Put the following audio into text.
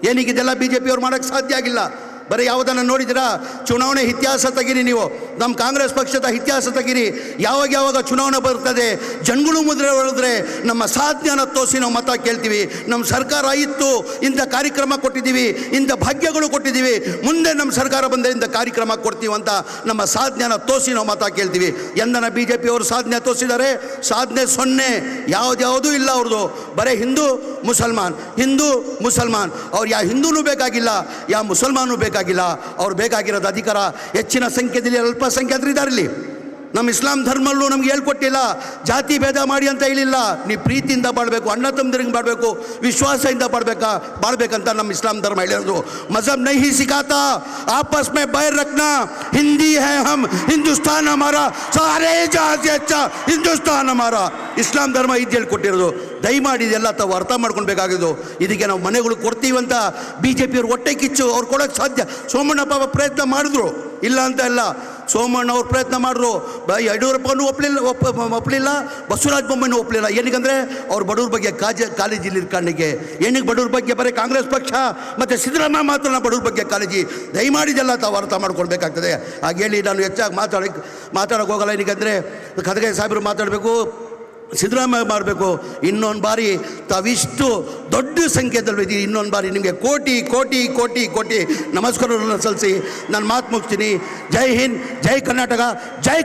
ಏನಿಗಿದೆಲ್ಲ B J ಪಿಯವ್ರು ಮಾಡೋಕ್ಕೆ ಸಾಧ್ಯ ಆಗಿಲ್ಲ. ಬರೀ ಯಾವುದನ್ನು ನೋಡಿದಿರಾ? ಚುನಾವಣೆ ಇತಿಹಾಸ ತೆಗೀರಿ ನೀವು, ನಮ್ಮ ಕಾಂಗ್ರೆಸ್ ಪಕ್ಷದ ಇತಿಹಾಸ ತೆಗೀರಿ. ಯಾವಾಗ ಚುನಾವಣೆ ಬರ್ತದೆ, ಜನಗಳು ಮುದ್ರೆ ಹೊಡೆದ್ರೆ ನಮ್ಮ ಸಾಧನೆಯನ್ನು ತೋರಿಸಿ ನಾವು ಮತ ಕೇಳ್ತೀವಿ. ನಮ್ಮ ಸರ್ಕಾರ ಇತ್ತು, ಇಂಥ ಕಾರ್ಯಕ್ರಮ ಕೊಟ್ಟಿದ್ದೀವಿ, ಇಂಥ ಭಾಗ್ಯಗಳು ಕೊಟ್ಟಿದ್ದೀವಿ, ಮುಂದೆ ನಮ್ಮ ಸರ್ಕಾರ ಬಂದರೆ ಇಂಥ ಕಾರ್ಯಕ್ರಮ ಕೊಡ್ತೀವಿ ಅಂತ ನಮ್ಮ ಸಾಧನೆಯನ್ನು ತೋರಿಸಿ ನಾವು ಮತ ಕೇಳ್ತೀವಿ. ಎಂದನ ಬಿ ಜೆ ಪಿಯವರು ಸಾಧನೆ ತೋರಿಸಿದ್ದಾರೆ? ಸಾಧನೆ 0. ಯಾವುದೂ ಇಲ್ಲ ಅವ್ರದ್ದು. ಬರೀ ಹಿಂದೂ ಮುಸಲ್ಮಾನ್. ಅವ್ರು ಯಾವ ಹಿಂದೂನೂ ಬೇಕಾಗಿಲ್ಲ, ಯಾವ ಮುಸಲ್ಮಾನೂ ಬೇಕಾಗಿಲ್ಲ. ಅವ್ರು ಬೇಕಾಗಿರೋದು ಅಧಿಕಾರ. ಹೆಚ್ಚಿನ ಸಂಖ್ಯೆಯಲ್ಲಿ ಅಲ್ಪಸಂಖ್ಯಾತರು ಇದ್ದಾರೆ ಇಲ್ಲಿ. ನಮ್ಮ ಇಸ್ಲಾಂ ಧರ್ಮಲ್ಲೂ ನಮ್ಗೆ ಹೇಳ್ಕೊಟ್ಟಿಲ್ಲ ಜಾತಿ ಭೇದ ಮಾಡಿ ಅಂತ ಹೇಳಿಲ್ಲ. ನೀವು ಪ್ರೀತಿಯಿಂದ ಬಾಳಬೇಕು, ಅಣ್ಣ ತಮ್ಮದಿರಿಗೆ ಬಾಳಬೇಕು, ವಿಶ್ವಾಸದಿಂದ ಬಾಳ್ಬೇಕಂತ ನಮ್ಮ ಇಸ್ಲಾಂ ಧರ್ಮ ಹೇಳಿರೋದು. ಮಜಹಬ್ ನಹಿ ಸಿಖಾತಾ ಆಪಸ್ ಮೇ ಬೈರ್ ರಖ್ನಾ, ಹಿಂದಿ ಹೈ ಹಮ್, ಹಿಂದೂಸ್ತಾನ್ ಹಮಾರಾ, ಸಾರೇ ಜಹಾಂ ಸೆ ಅಚ್ಚಾ ಹಿಂದೂಸ್ತಾನ್ ಹಮಾರಾ. ಇಸ್ಲಾಂ ಧರ್ಮ ಇದು ಹೇಳ್ಕೊಟ್ಟಿರೋದು. ದಯಮಾಡಿ ಇದೆಲ್ಲ ತಾವು ಅರ್ಥ ಮಾಡ್ಕೊಳ್ಬೇಕಾಗಿದ್ದು. ಇದಕ್ಕೆ ನಾವು ಮನೆಗಳು ಕೊಡ್ತೀವಂತ ಬಿ ಜೆ ಪಿಯವ್ರು ಹೊಟ್ಟೆ ಕಿಚ್ಚು, ಅವ್ರು ಕೊಡೋಕ್ಕೆ ಸಾಧ್ಯ. ಸೋಮಣ್ಣ ಪಾಪ ಪ್ರಯತ್ನ ಮಾಡಿದ್ರು, ಇಲ್ಲ ಅಂತ ಇಲ್ಲ. ಸೋಮಣ್ಣ ಅವ್ರು ಪ್ರಯತ್ನ ಮಾಡಿದ್ರು, ಯಡಿಯೂರಪ್ಪನೂ ಒಪ್ಪಲಿಲ್ಲ, ಬಸವರಾಜ ಬೊಮ್ಮಾಯಿನೂ ಒಪ್ಪಲಿಲ್ಲ. ಏನಕ್ಕಂದರೆ ಅವ್ರು ಬಡವ್ರ ಬಗ್ಗೆ ಕಾಳಜಿ ಇರ್ಕೊಂಡಿಗೆ. ಏನಕ್ಕೆ ಬಡವ್ರ ಬಗ್ಗೆ ಬರೀ ಕಾಂಗ್ರೆಸ್ ಪಕ್ಷ ಮತ್ತು ಸಿದ್ದರಾಮಯ್ಯ ಮಾತ್ರ ಬಡವ್ರ ಬಗ್ಗೆ ಕಾಳಜಿ. ದಯಮಾಡಿದೆಲ್ಲ ತಾವು ಅರ್ಥ ಮಾಡ್ಕೊಳ್ಬೇಕಾಗ್ತದೆ. ಹಾಗೇಳಿ ನಾನು ಹೆಚ್ಚಾಗಿ ಮಾತಾಡೋಕೆ ಹೋಗಲ್ಲ. ಏನಕ್ಕಂದರೆ ಖರ್ಗೆ ಸಾಹೇಬರು ಮಾತಾಡಬೇಕು, ಸಿದ್ದರಾಮಯ್ಯ ಮಾಡಬೇಕು. ಇನ್ನೊಂದು ಬಾರಿ ತಾವಿಷ್ಟು ದೊಡ್ಡ ಸಂಖ್ಯೆಯಲ್ಲಿ ಇನ್ನೊಂದು ಬಾರಿ ನಿಮಗೆ ಕೋಟಿ ಕೋಟಿ ಕೋಟಿ ಕೋಟಿ ನಮಸ್ಕಾರಗಳನ್ನು ಸಲ್ಲಿಸಿ ನಾನು ಮಾತು ಮುಗಿಸ್ತೀನಿ. ಜೈ ಹಿಂದ್, ಜೈ ಕರ್ನಾಟಕ, ಜೈ